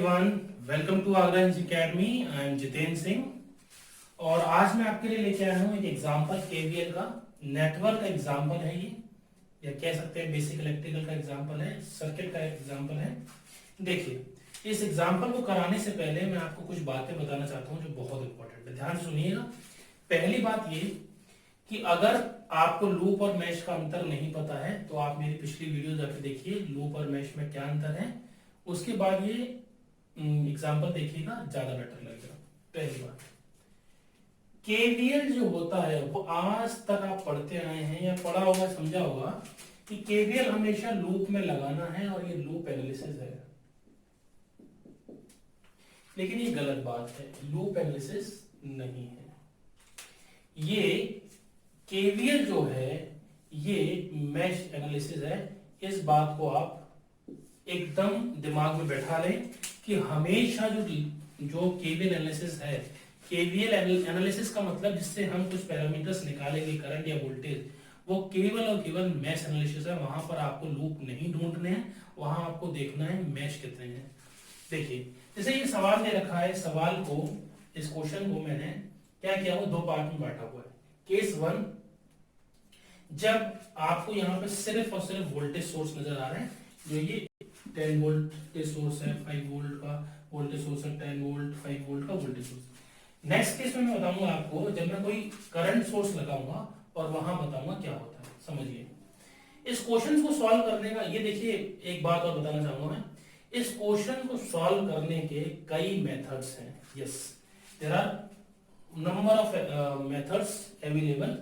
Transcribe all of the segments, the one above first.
Everyone, welcome to आग्रह academy. I am Jitendra Singh और आज मैं आपके लिए लेके आया हूँ एक एग्जांपल केवीएल का। नेटवर्क का एग्जांपल है ये, या कह सकते हैं बेसिक इलेक्ट्रिकल का एग्जांपल है, सर्किट का एग्जांपल है। देखिए, इस एग्जांपल को कराने से पहले मैं आपको कुछ बातें बताना चाहता हूँ जो बहुत इंपॉर्टेंट है। ध्यान से सुनिएगा। पहली बात ये कि अगर आपको लूप और मैश का अंतर नहीं पता है तो आप मेरी पिछली वीडियो जाकर देखिए, लूप और मैश में क्या अंतर है। उसके बाद ये एग्जांपल देखिएगा, ज्यादा बेटर लगेगा। पहली बात, केवीएल जो होता है वो आज तक आप पढ़ते आए हैं या पढ़ा होगा, समझा होगा कि केवीएल हमेशा लूप में लगाना है और ये लूप एनालिसिस है। लेकिन ये गलत बात है, लूप एनालिसिस नहीं है। ये केवीएल जो है ये मैश एनालिसिस है। इस बात को आप एकदम दिमाग में बैठा लें कि हमेशा जो केवीएल एनालिसिस है, केवीएल एनालिसिस का मतलब जिससे हम कुछ पैरामीटर्स निकालेंगे, करंट या वोल्टेज, वो केवल और केवल मैश एनालिसिस है। वहां पर आपको लूप नहीं ढूंढने हैं, वहां आपको देखना है मैश कितने हैं। देखिए, जैसे ये सवाल दे रखा है, सवाल को, इस क्वेश्चन को मैंने क्या किया, वो दो पार्ट में बांटा हुआ है। केस वन, जब आपको यहाँ पे सिर्फ और सिर्फ वोल्टेज सोर्स नजर आ रहे हैं, जो ये 10 वोल्ट के सोर्स है, 5 वोल्ट का वोल्टेज सोर्स है, 10 वोल्ट 5 वोल्ट का वोल्टेज सोर्स। नेक्स्ट केस में मैं बताऊंगा आपको, जब मैं कोई करंट सोर्स लगाऊंगा और वहां बताऊंगा क्या होता है। समझिए, इस क्वेश्चन को सॉल्व करने का, ये देखिए एक बात और बताना चाहूंगा मैं, इस क्वेश्चन को सॉल्व करने के कई मेथड्स हैं। Yes, there are number of methods available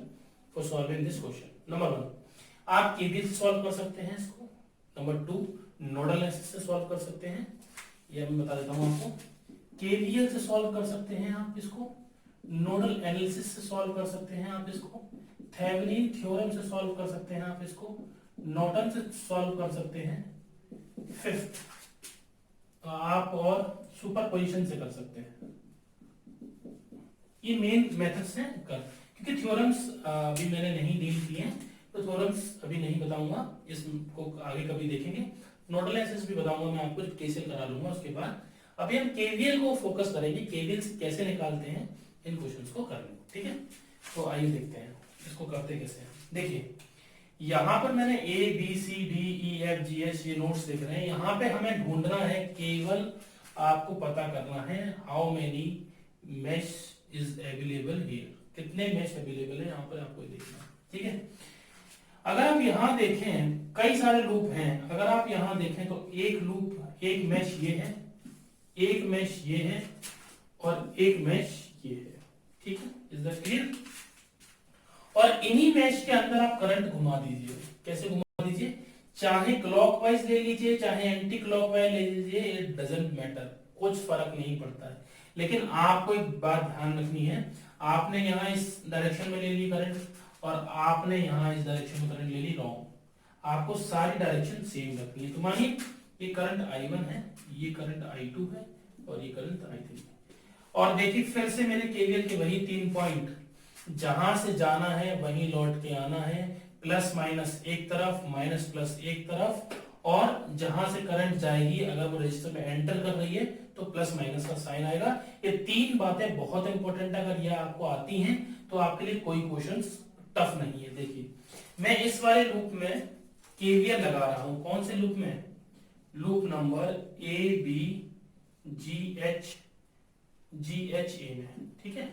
for solving this question. Number one, आप केवीएल से सॉल्व कर सकते हैं इसको। नंबर टू, नोडल एनालिसिस से सॉल्व कर सकते हैं, ये मैं बता देता हूं आपको। केवीएल से सॉल्व कर सकते हैं आप इसको, नोडल एनालिसिस से सॉल्व कर सकते हैं आप इसको, थेवेनिन थ्योरम से सॉल्व कर सकते हैं आप इसको, नॉर्टन से सॉल्व कर सकते हैं। फिफ्थ, आप और सुपरपोजिशन से कर सकते हैं। ये मेन मेथड्स हैं कर, क्योंकि थ्योरम्स अभी मैंने नहीं डील किए हैं तो थ्योरम्स अभी नहीं बताऊंगा, इसको आगे कभी देखेंगे। नोडल एनालिसिस भी बताऊंगा मैं आपको, केसीएल करा लूंगा उसके बाद। अभी हम केवीएल को फोकस करेंगे, केवीएल कैसे निकालते हैं इन क्वेश्चंस को करने। ठीक है, तो आइए देखते हैं इसको करते कैसे हैं। देखिए, यहां पर मैंने A B C D E F G H ये नोट्स लिख रहे हैं। यहां पे हमें ढूंढना है, केवल आपको पता करना है how many mesh is available here, कितने मैश अवेलेबल है यहाँ पर आपको देखना। ठीक है, अगर आप यहां देखें कई सारे लूप हैं, अगर आप यहां देखें तो एक लूप, एक मैश ये है, एक मैश ये है और एक मैश ये है। ठीक है, इज दैट क्लियर? और इन्हीं मैश के अंदर आप करंट घुमा दीजिए। कैसे घुमा दीजिए? चाहे क्लॉकवाइज ले लीजिए, चाहे एंटी क्लॉकवाइज ले लीजिए, इट डजंट मैटर, कुछ फर्क नहीं पड़ता है। लेकिन आपको एक बात ध्यान रखनी है, आपने यहाँ इस डायरेक्शन में ले ली करंट और आपने यहाँ इस डायरेक्शन में करंट ले ली रॉन्ग। आपको सारी डायरेक्शन सेम रखनी है। तो मानिए ये करंट I1 है, ये करंट I2 है और ये करंट I3 है। और देखिए, फिर से मैंने केवीएल के वही 3 पॉइंट, जहां से जाना है वहीं लौट के आना है, प्लस माइनस एक तरफ, माइनस प्लस एक तरफ, और जहां से करंट जाएगी अगर वो रजिस्टर में एंटर कर रही है तो प्लस माइनस का साइन आएगा। ये 3 बातें बहुत इंपॉर्टेंट है, अगर ये आपको आती हैं तो आपके लिए कोई क्वेश्चन टफ नहीं है। देखिए, मैं इस वाले लूप में केवीएल लगा रहा हूं। कौन से लूप में? Loop number A B G H A में। ठीक है,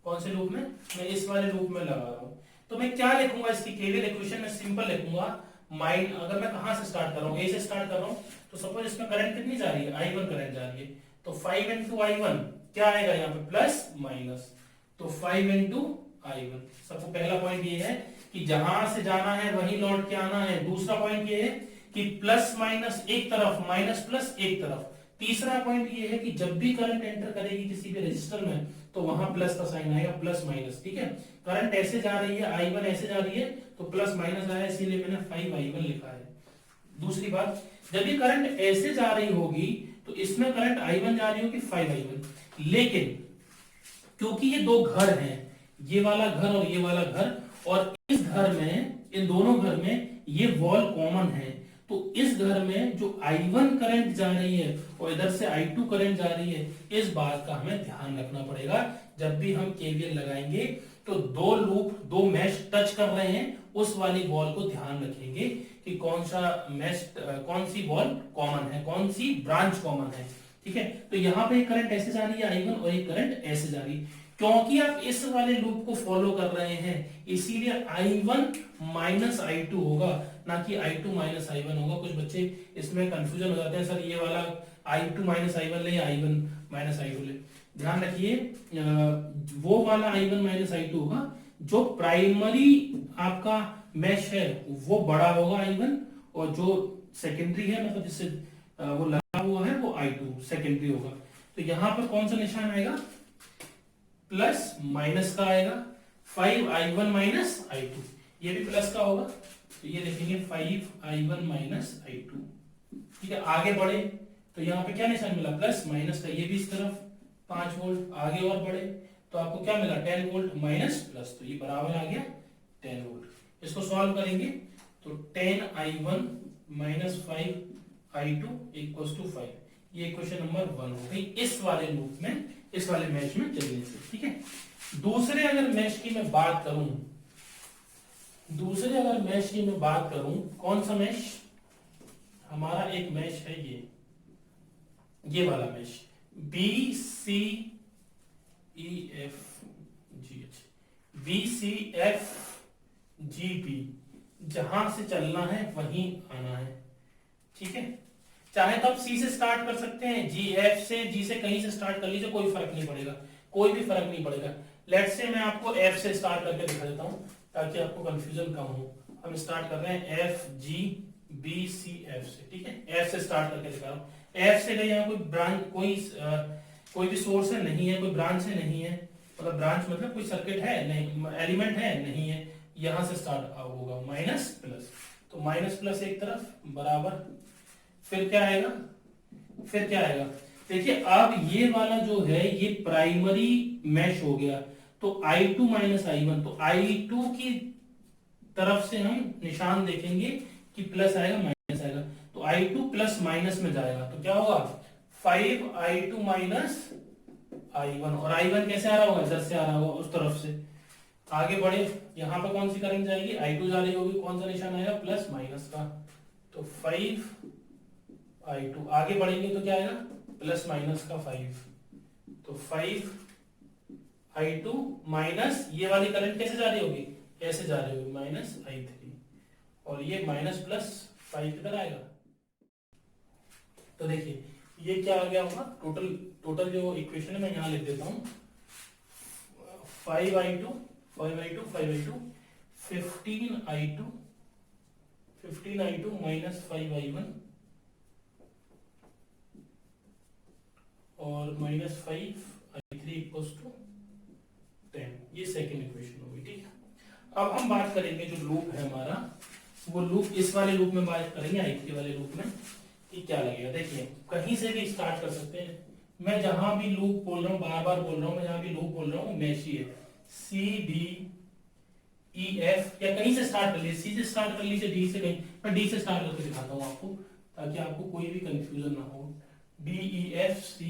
कौन से लूप में? मैं इस वाले लूप में लगा रहा हूं। तो मैं क्या लिखूंगा इसकी केवीएल इक्वेशन में? सिंपल लिखूंगा, माइंड, अगर मैं कहां से स्टार्ट कर रहा हूं, ए से स्टार्ट कर रहा हूं, तो सपोज इसमें करंट कितनी जा रही है? I1 करंट जा रही है, तो 5 into I1 क्या आएगा यहाँ पे? प्लस माइनस, तो 5 into I1। सबसे पहला पॉइंट ये है कि जहां से जाना है वहीं लौट के आना है। दूसरा पॉइंट ये है कि प्लस माइनस एक तरफ, माइनस प्लस एक तरफ। तीसरा पॉइंट ये है कि जब भी करंट एंटर करेगी किसी भी रजिस्टर में तो वहां प्लस का साइन आएगा, प्लस माइनस। ठीक है, करंट ऐसे जा रही है, I1 ऐसे जा रही है तो प्लस माइनस आया, इसीलिए मैंने 5I1 लिखा है। दूसरी बात, जब ये करंट ऐसे जा रही होगी तो इसमें करंट I1 जा रही होगी 5I1। लेकिन क्योंकि ये दो घर हैं, ये वाला घर और ये वाला घर, और इस घर में, इन दोनों घर में ये वॉल कॉमन है, तो इस घर में जो I1 करंट जा रही है और इधर से I2 करंट जा रही है, इस बात का हमें ध्यान रखना पड़ेगा जब भी हम केवीएल लगाएंगे। तो दो लूप, दो मैश टच कर रहे हैं, उस वाली बॉल को ध्यान रखेंगे कि कौन सा मैश, कौन सी बॉल कॉमन है, कौन सी ब्रांच कॉमन है। ठीक है, तो यहाँ पे एक करंट ऐसे जा रही है I1 और एक करंट ऐसे जा रही है। क्योंकि आप इस वाले लूप को फॉलो कर रहे हैं, इसीलिए I1 माइनस I2 होगा, ना कि I2 माइनस I1 होगा। कुछ बच्चे इसमें कंफ्यूजन हो जाते हैं, सर ये वाला I2 माइनस I1 ले या I1 माइनस I2 ले। ध्यान रखिए, वो वाला I1 माइनस I2 होगा जो प्राइमरी आपका मैश है वो बड़ा होगा I1, और जो सेकेंडरी है, मतलब जिससे वो लगा हुआ है, वो I2 सेकेंडरी होगा। तो यहां पर कौन सा निशान आएगा, प्लस माइनस का आएगा, 5I1 माइनस I2, ये भी प्लस का होगा, तो ये लिखेंगे 5I1 माइनस I2। ठीक है, आगे बढ़े तो यहाँ पे क्या निशान मिला, प्लस माइनस का, ये भी इस तरफ 5 वोल्ट, आगे और बढ़े तो आपको क्या मिला, 10 वोल्ट माइनस प्लस, तो ये बराबर आ गया 10 वोल्ट। इसको सॉल्व करेंगे तो 10I1 minus 5I2 equals to 5, ये इक्वेशन नंबर 1 हो गई इस वाले लूप में, इस वाले मैश में चलने से। ठीक है, दूसरे अगर मैश की मैं बात करूं, दूसरे अगर मैश की मैं बात करूं, कौन सा मैश, हमारा एक मैश है ये वाला मैश, BCEFGH, जहां से चलना है वहीं आना है। ठीक है, चाहे तो आप सी से स्टार्ट कर सकते हैं, जी से कहीं से स्टार्ट कर लीजिए, कोई फर्क नहीं पड़ेगा, कोई भी फर्क नहीं पड़ेगा। लेट से मैं आपको एफ से स्टार्ट करके दिखा देता हूं ताकि आपको कंफ्यूजन कम हो। हम स्टार्ट कर रहे हैं FGBCF से। ठीक है, एफ से स्टार्ट करके दिखा रहा हूं। एफ से गए, यहाँ कोई ब्रांच, कोई भी सोर्स है नहीं है, कोई ब्रांच है नहीं है, मतलब ब्रांच मतलब कोई सर्किट है नहीं, एलिमेंट है नहीं है, यहां से स्टार्ट होगा माइनस प्लस, तो माइनस प्लस एक तरफ बराबर, फिर क्या आएगा, फिर क्या आएगा, देखिए अब ये वाला जो है ये प्राइमरी मैश हो गया, तो I2 माइनस I1, तो I2 की तरफ से हम निशान देखेंगे कि प्लस आएगा माइनस आएगा, तो I2 प्लस माइनस में जाएगा, तो क्या होगा 5I2 माइनस I1, और I1 कैसे आ रहा होगा, इधर से आ रहा होगा, उस तरफ से। आगे बढ़े, यहां पर कौन सी करंट जाएगी, I2 जा रही होगी, कौन सा निशान आएगा, प्लस माइनस का, तो 5I2। आगे बढ़ेंगे तो क्या आएगा, प्लस माइनस का 5, तो 5I2 माइनस ये वाली करंट कैसे जा रही होगी, ऐसे जा रही होगी, माइनस I3, और ये माइनस प्लस 5 किधर आएगा। तो देखिए ये क्या आ गया होगा, टोटल जो इक्वेशन है मैं यहां लिख देता हूं, 5I2 15I2 माइनस 5I1 और माइनस 5I3 इक्वल्स टू 10, ये सेकेंड इक्वेशन होगी। ठीक है, अब हम बात करेंगे जो लूप है हमारा, वो लूप, इस वाले लूप में बात करेंगे, I3 वाले लूप में कि क्या लगेगा। देखिए कहीं से भी स्टार्ट कर सकते हैं, मैं जहां भी लूप बोल रहा हूं, बार बार बोल रहा हूं, मैं जहां भी लूप बोल रहा हूं मैश ही है, CDEF, या कहीं से स्टार्ट कर लीजिए, सी से स्टार्ट कर लीजिए, डी से, कहीं मैं डी से स्टार्ट करके दिखाता हूं आपको ताकि आपको कोई भी कंफ्यूजन ना हो। DEFCD,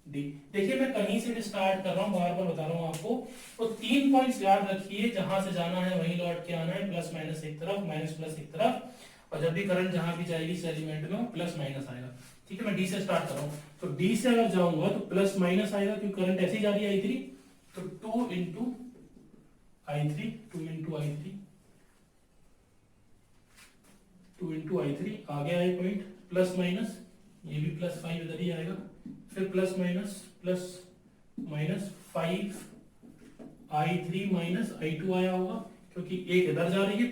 देखिए मैं कहीं से भी स्टार्ट कर रहा हूं, बार बार बता रहा हूं आपको, तो 3 पॉइंट्स याद रखिए, जहां से जाना है वहीं लौट के आना है, प्लस माइनस एक तरफ, माइनस प्लस एक तरफ, और जब भी करंट जहां भी जाएगी इस एलिमेंट में प्लस माइनस आएगा। ठीक है, मैं डी से स्टार्ट कर रहा हूं, तो डी से अगर जाऊंगा तो प्लस माइनस आएगा क्योंकि करंट ऐसी जा रही है I3, तो 2 इंटू I3, 2 इंटू I3, आगे आए पॉइंट प्लस माइनस, ये भी प्लस 5 इधर ही आएगा, फिर plus minus 5I3 minus I2 आया होगा, क्योंकि एक इधर जा रही है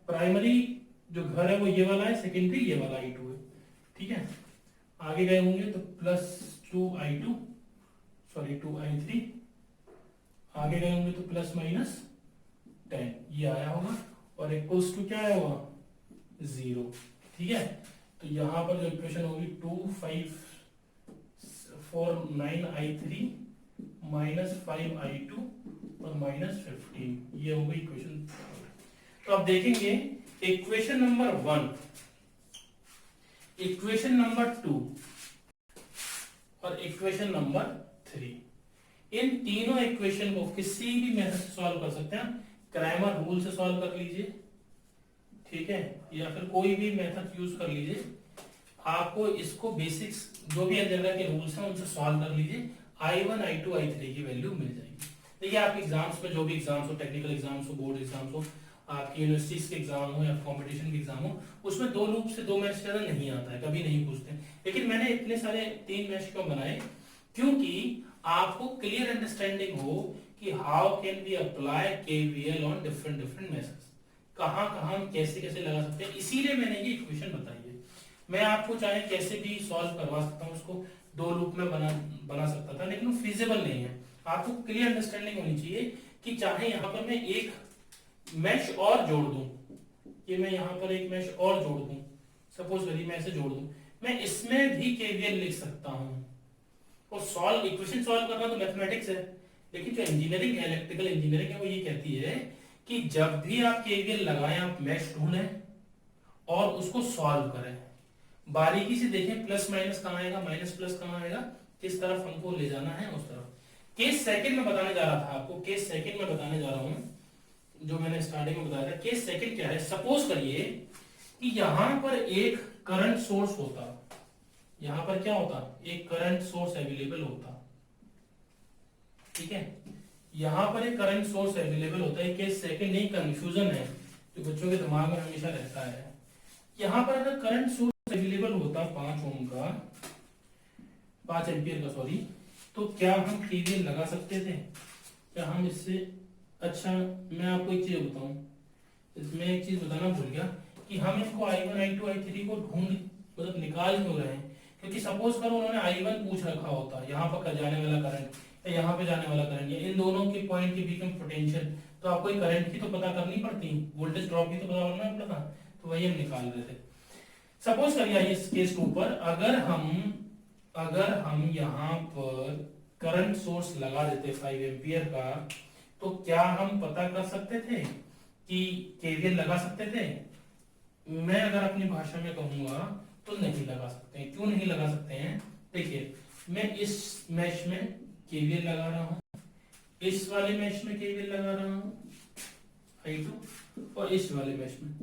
प्राइमरी जो घर है वो ये वाला है, सेकेंडरी ये वाला I2 है। ठीक है, आगे गए होंगे तो प्लस 2I3, आगे गए होंगे तो प्लस माइनस 10, ये आया होगा, और इक्वल्स टू क्या आया होगा, 0। ठीक है, तो यहां पर जो इक्वेशन होगी 9I3 माइनस 5I2 और माइनस 15, ये हो गई इक्वेशन। तो अब देखेंगे इक्वेशन नंबर 1, इक्वेशन नंबर 2 और इक्वेशन नंबर 3, इन तीनों इक्वेशन को किसी भी मेथड से सॉल्व कर सकते हैं। क्रैमर रूल से सॉल्व कर लीजिए, ठीक है, या फिर कोई भी मेथड यूज कर लीजिए। आपको इसको बेसिक्स जो भी अलजेब्रा के रूल्स हैं उनसे सॉल्व कर लीजिए, I1 I2 I3 की वैल्यू मिल जाएगी। देखिए आप एग्जाम्स में जो भी एग्जाम्स हो, टेक्निकल एग्जाम्स हो, बोर्ड एग्जाम्स हो, आपकी यूनिवर्सिटीज के एग्जाम हो या कंपटीशन के एग्जाम हो, उसमें दो लूप से दो मैच ज्यादा नहीं आता है, कभी नहीं पूछते। लेकिन मैंने इतने सारे 3 मैच क्यों बनाए, क्योंकि आपको क्लियर अंडरस्टैंडिंग हो कि how can we apply KVL on different different methods, कहां कहां कैसे कैसे लगा सकते हैं। इसीलिए मैंने ये इक्वेशन बताई है। मैं आपको चाहे कैसे भी सॉल्व करवा सकता हूँ, उसको दो लूप में बना सकता था, लेकिन वो फिजिबल नहीं है। आपको क्लियर अंडरस्टैंडिंग होनी चाहिए कि चाहे यहाँ पर मैं एक मैश और जोड़ दूं, ये मैं यहाँ पर एक मैश और जोड़ दूं, सपोज करिए मैं ऐसे जोड़ दूं, मैं इसमें भी केवीएल लिख सकता हूं। और सॉल्व इक्वेशन सॉल्व करना तो मैथमेटिक्स है, लेकिन जो इंजीनियरिंग है, इलेक्ट्रिकल इंजीनियरिंग है, वो ये कहती है कि जब भी आप केवीएल लगाएं, आप मैश ढूंढें और उसको सॉल्व करें, बारीकी से देखें प्लस माइनस कहां आएगा, माइनस प्लस कहां आएगा, किस तरफ हमको ले जाना है उस तरफ। केस सेकंड में बताने जा रहा था आपको, केस सेकंड में बताने जा रहा हूं जो मैंने स्टार्टिंग में बताया था। केस सेकंड क्या है, सपोज करिए कि यहां पर एक करंट सोर्स होता, यहां पर क्या होता, एक करंट सोर्स अवेलेबल होता, ठीक है, यहां पर एक करंट सोर्स अवेलेबल होता है। केस सेकंड नहीं, कंफ्यूजन है जो बच्चों के दिमाग में हमेशा रहता है। यहां पर अगर करंट सोर्स अवेलेबल होता 5 ओम का, 5 एम्पियर का सॉरी, तो क्या हम केवीएल लगा सकते थे? क्या हम इससे, अच्छा मैं आपको एक चीज बताऊं, इसमें एक चीज बताना भूल गया कि हम इसको I1 I2 I3 को ढूंढ मतलब निकाल क्यों रहे हैं, क्योंकि सपोज करो उन्होंने I1 पूछ रखा होता, यहाँ पर जाने वाला करंट या यहाँ पे जाने वाला करंट, या इन दोनों के पॉइंट के बीच में पोटेंशियल, तो आपको करंट की तो पता करनी पड़ती, वोल्टेज ड्रॉप की तो पता करना पड़ता, तो वही हम निकाल रहे थे। सपोज करिए इस केस 2 पर अगर हम यहाँ पर करंट सोर्स लगा देते 5 एम्पियर का, तो क्या हम पता कर सकते थे कि केवीएल लगा सकते थे? मैं अगर अपनी भाषा में कहूंगा तो नहीं लगा सकते हैं। क्यों नहीं लगा सकते हैं? देखिए मैं इस मैश में केवीएल लगा रहा हूं, इस वाले मैश में केवीएल लगा रहा हूं I2, और इस वाले मैश में,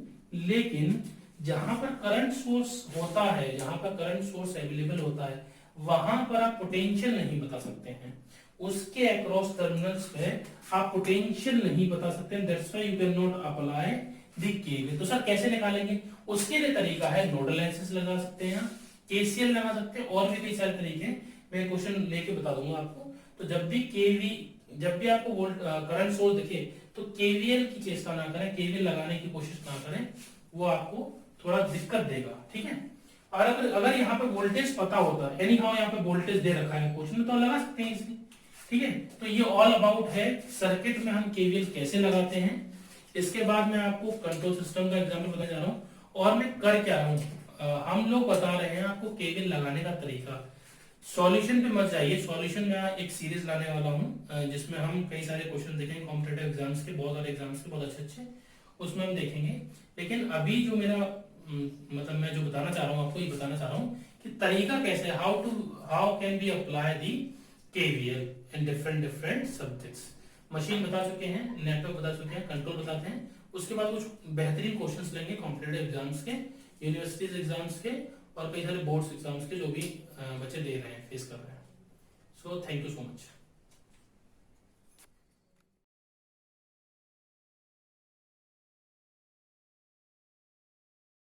लेकिन जहां पर करंट सोर्स होता है, जहां पर करंट सोर्स अवेलेबल होता है, वहां पर आप पोटेंशियल नहीं बता सकते हैं। उसके अक्रॉस टर्मिनल्स पे आप पोटेंशियल नहीं बता सकते, that's why you can not apply the KVL. तो सर कैसे निकालेंगे? उसके लिए तरीका है, नोडल एनालिसिस लगा सकते हैं, केसीएल लगा सकते हैं, और भी कई सारे तरीके मैं क्वेश्चन लेके बता दूंगा आपको। तो जब भी आपको करंट सोर्स दिखे तो केवीएल की चेष्टा ना करें, केवीएल लगाने की कोशिश ना करें, वो आपको थोड़ा दिक्कत देगा, ठीक है। और अगर यहाँ पे वोल्टेज पता होता है, एनी हाउ यहाँ पे वोल्टेज दे रखा है क्वेश्चन, तो लगा सकते हैं इसलिए, ठीक है। तो ये ऑल अबाउट है सर्किट में हम केवीएल कैसे लगाते हैं। इसके बाद मैं आपको कंट्रोल सिस्टम का एग्जाम्पल बताने जा रहा हूँ, और मैं कर क्या रहा हूँ, हम लोग बता रहे हैं आपको केवीएल लगाने का तरीका। सॉल्यूशन पे मत जाइए, सॉल्यूशन में एक सीरीज लाने वाला हूँ जिसमें हम कई सारे क्वेश्चन देखेंगे कॉम्पिटिटिव एग्जाम्स के, बहुत सारे एग्जाम्स के, बहुत अच्छे अच्छे, उसमें हम देखेंगे। लेकिन अभी जो मेरा मतलब मैं जो बताना चाह रहा हूँ आपको, ये बताना चाह रहा हूँ कि तरीका कैसे, how can be apply the KVL in different different subjects. Machine बता चुके हैं, नेटवर्क बता चुके हैं, कंट्रोल बताते हैं, उसके बाद कुछ बेहतरीन क्वेश्चंस लेंगे कॉम्पिटिटिव एग्जाम्स के, यूनिवर्सिटीज एग्जाम्स के, और कई सारे बोर्ड्स एग्जाम्स के जो भी बच्चे दे रहे हैं, फेस कर रहे हैं। So thank you so much.